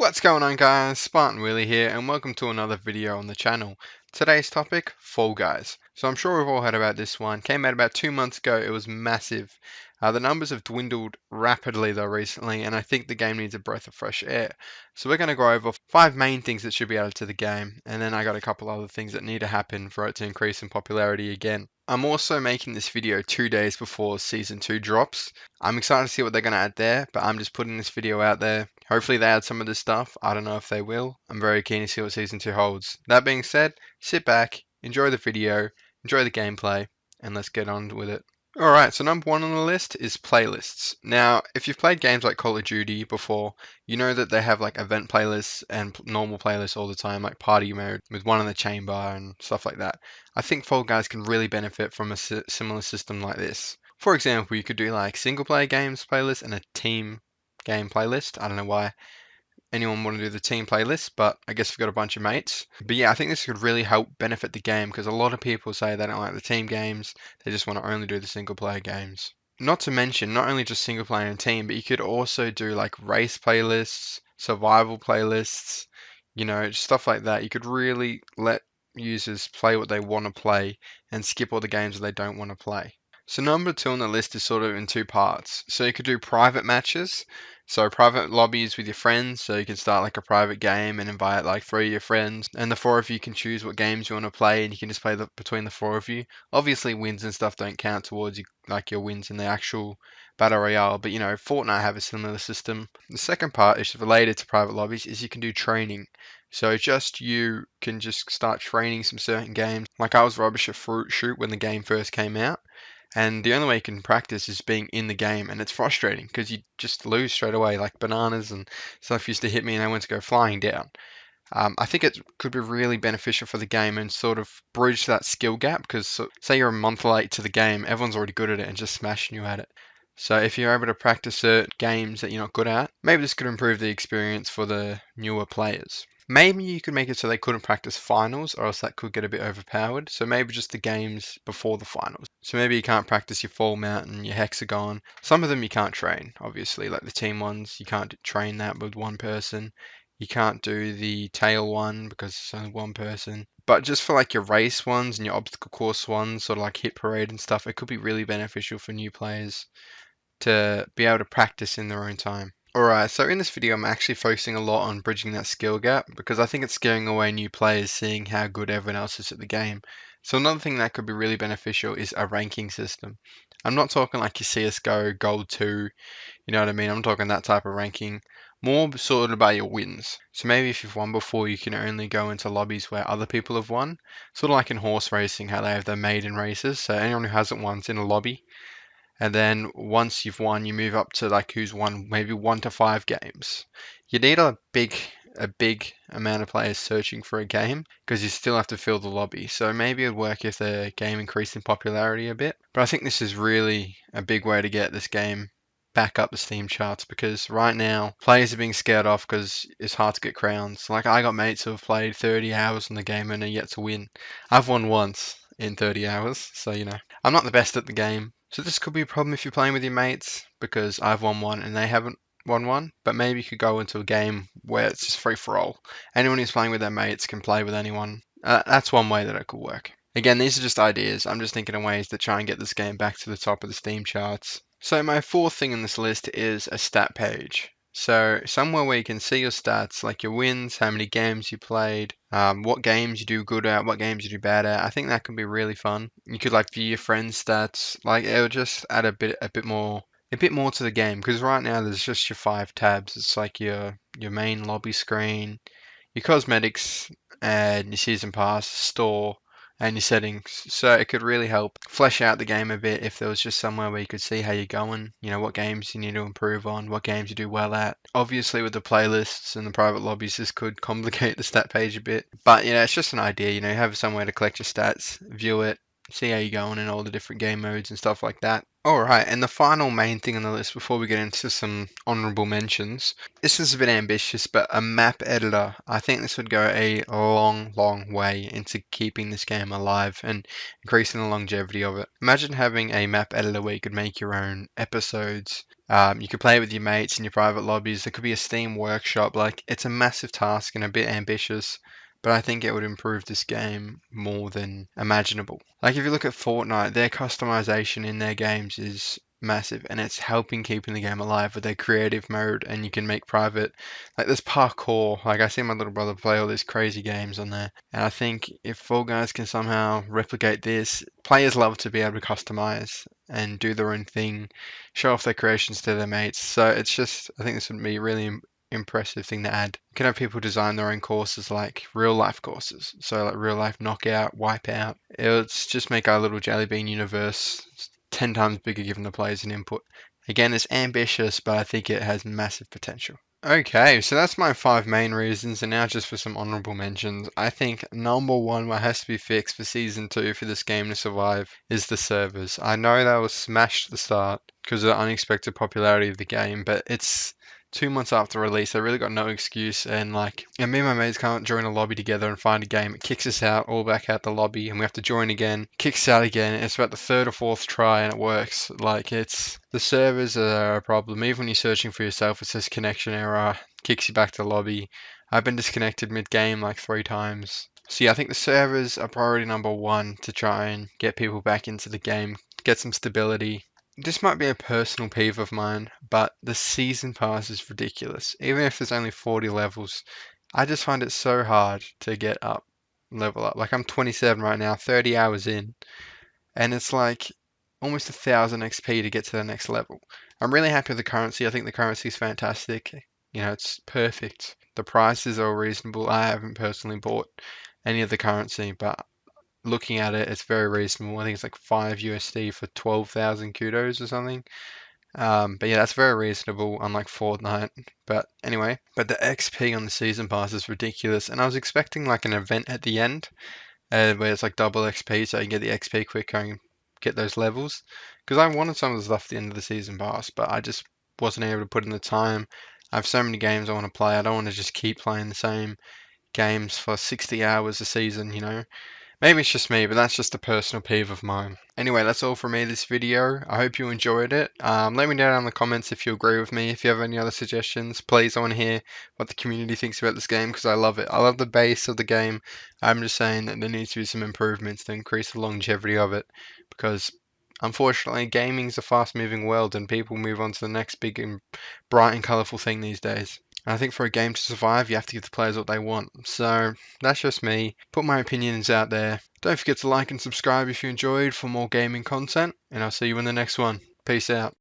What's going on, guys? Spartan Willie here, and welcome to another video on the channel. Today's topic, Fall Guys. So I'm sure we've all heard about this one. Came out about 2 months ago. It was massive. The numbers have dwindled rapidly though recently, and I think the game needs a breath of fresh air. So we're going to go over 5 main things that should be added to the game, and then I got a couple other things that need to happen for it to increase in popularity again. I'm also making this video 2 days before Season 2 drops. I'm excited to see what they're going to add there, but I'm just putting this video out there. Hopefully they add some of this stuff. I don't know if they will. I'm very keen to see what Season 2 holds. That being said, sit back, enjoy the video, enjoy the gameplay, and let's get on with it. Alright, so number one on the list is playlists. Now, if you've played games like Call of Duty before, you know that they have like event playlists and normal playlists all the time, like party mode with one in the chamber and stuff like that. I think Fall Guys can really benefit from a similar system like this. For example, you could do like single player games playlist and a team game playlist. I don't know why anyone want to do the team playlist, but I guess we've got a bunch of mates. But yeah, I think this could really help benefit the game because a lot of people say they don't like the team games, they just want to only do the single player games. Not to mention, not only just single player and team, but you could also do like race playlists, survival playlists, just stuff like that. You could really let users play what they want to play and skip all the games that they don't want to play. So number two on the list is sort of in two parts. So you could do private matches. So private lobbies with your friends. So you can start like a private game and invite like 3 of your friends. And the 4 of you can choose what games you want to play and you can just play between the 4 of you. Obviously wins and stuff don't count towards your wins in the actual Battle Royale. But Fortnite have a similar system. The second part is related to private lobbies is you can do training. So just you can just start training some certain games. Like I was rubbish at Fruit Shoot when the game first came out. And the only way you can practice is being in the game, and it's frustrating because you just lose straight away. Like bananas and stuff used to hit me, and I went to go flying down. I think it could be really beneficial for the game and sort of bridge that skill gap because, say, you're a month late to the game, everyone's already good at it and just smashing you at it. So if you're able to practice certain games that you're not good at, maybe this could improve the experience for the newer players. Maybe you could make it so they couldn't practice finals, or else that could get a bit overpowered. So maybe just the games before the finals. So maybe you can't practice your Fall Mountain, your Hexagon. Some of them you can't train, obviously, like the team ones. You can't train that with one person. You can't do the tail one because it's only one person. But just for like your race ones and your obstacle course ones, sort of like Hit Parade and stuff, it could be really beneficial for new players to be able to practice in their own time. Alright, so in this video I'm actually focusing a lot on bridging that skill gap because I think it's scaring away new players seeing how good everyone else is at the game. So another thing that could be really beneficial is a ranking system. I'm not talking like your CSGO Gold 2, you know what I mean? I'm talking that type of ranking. More sorted by your wins. So maybe if you've won before, you can only go into lobbies where other people have won. Sort of like in horse racing, how they have their maiden races. So anyone who hasn't won is in a lobby. And then once you've won, you move up to like who's won maybe 1 to 5 games. You need a big amount of players searching for a game because you still have to fill the lobby. So maybe it'd work if the game increased in popularity a bit. But I think this is really a big way to get this game back up the Steam charts because right now players are being scared off because it's hard to get crowns. Like I got mates who have played 30 hours on the game and are yet to win. I've won once in 30 hours, so I'm not the best at the game. So this could be a problem if you're playing with your mates because I've won one and they haven't won one. But maybe you could go into a game where it's just free for all. Anyone who's playing with their mates can play with anyone. That's one way that it could work. Again, these are just ideas. I'm just thinking of ways to try and get this game back to the top of the Steam charts. So my fourth thing in this list is a stat page. So somewhere where you can see your stats, like your wins, how many games you played, what games you do good at, what games you do bad at. I think that can be really fun. You could like view your friends' stats. Like it'll just add a bit more to the game because right now there's just your 5 tabs. It's like your main lobby screen, your cosmetics, and your season pass, store, and your settings. So it could really help flesh out the game a bit if there was just somewhere where you could see how you're going, what games you need to improve on, what games you do well at. Obviously with the playlists and the private lobbies, this could complicate the stat page a bit. But it's just an idea, you have somewhere to collect your stats, view it, see how you're going in all the different game modes and stuff like that. Alright, and the final main thing on the list before we get into some honorable mentions. This is a bit ambitious, but a map editor. I think this would go a long, long way into keeping this game alive and increasing the longevity of it. Imagine having a map editor where you could make your own episodes. You could play with your mates in your private lobbies. There could be a Steam workshop. Like, it's a massive task and a bit ambitious, but I think it would improve this game more than imaginable. Like if you look at Fortnite, their customization in their games is massive and it's helping keeping the game alive with their creative mode, and you can make private, like there's parkour. Like I see my little brother play all these crazy games on there, and I think if Fall Guys can somehow replicate this, players love to be able to customize and do their own thing, show off their creations to their mates. So it's just, I think this would be really impressive thing to add. You can have people design their own courses, like real life courses. So like real life knockout, wipeout. It's just make our little Jelly Bean universe 10 times bigger given the players an input. Again, it's ambitious, but I think it has massive potential. Okay, so that's my 5 main reasons, and now just for some honorable mentions. I think number one, what has to be fixed for season 2 for this game to survive is the servers. I know that was smashed at the start because of the unexpected popularity of the game, but it's 2 months after release. I really got no excuse, and me and my mates can't join a lobby together and find a game. It kicks us out, all back out the lobby, and we have to join again. Kicks out again. It's about the third or fourth try, and it works. Like it's the servers are a problem. Even when you're searching for yourself, it says connection error, kicks you back to the lobby. I've been disconnected mid-game like 3 times. So yeah, I think the servers are priority number one to try and get people back into the game, get some stability. This might be a personal peeve of mine, but the season pass is ridiculous. Even if there's only 40 levels, I just find it so hard to get up, level up. Like I'm 27 right now, 30 hours in, and it's like almost 1,000 XP to get to the next level. I'm really happy with the currency. I think the currency is fantastic. You know, it's perfect. The prices are reasonable. I haven't personally bought any of the currency, but looking at it, it's very reasonable. I think it's like 5 USD for 12,000 kudos or something. But yeah, that's very reasonable, unlike Fortnite. But anyway, but the XP on the season pass is ridiculous, and I was expecting like an event at the end, where it's like double XP, so you can get the XP quicker and get those levels. Because I wanted some of the stuff at the end of the season pass, but I just wasn't able to put in the time. I have so many games I want to play. I don't want to just keep playing the same games for 60 hours a season, you know. Maybe it's just me, but that's just a personal peeve of mine. Anyway, that's all from me this video. I hope you enjoyed it. Let me know down in the comments if you agree with me. If you have any other suggestions, please, I want to hear what the community thinks about this game because I love it. I love the base of the game. I'm just saying that there needs to be some improvements to increase the longevity of it because unfortunately, gaming's a fast-moving world and people move on to the next big and bright and colourful thing these days. And I think for a game to survive, you have to give the players what they want. So that's just me. Put my opinions out there. Don't forget to like and subscribe if you enjoyed for more gaming content, and I'll see you in the next one. Peace out.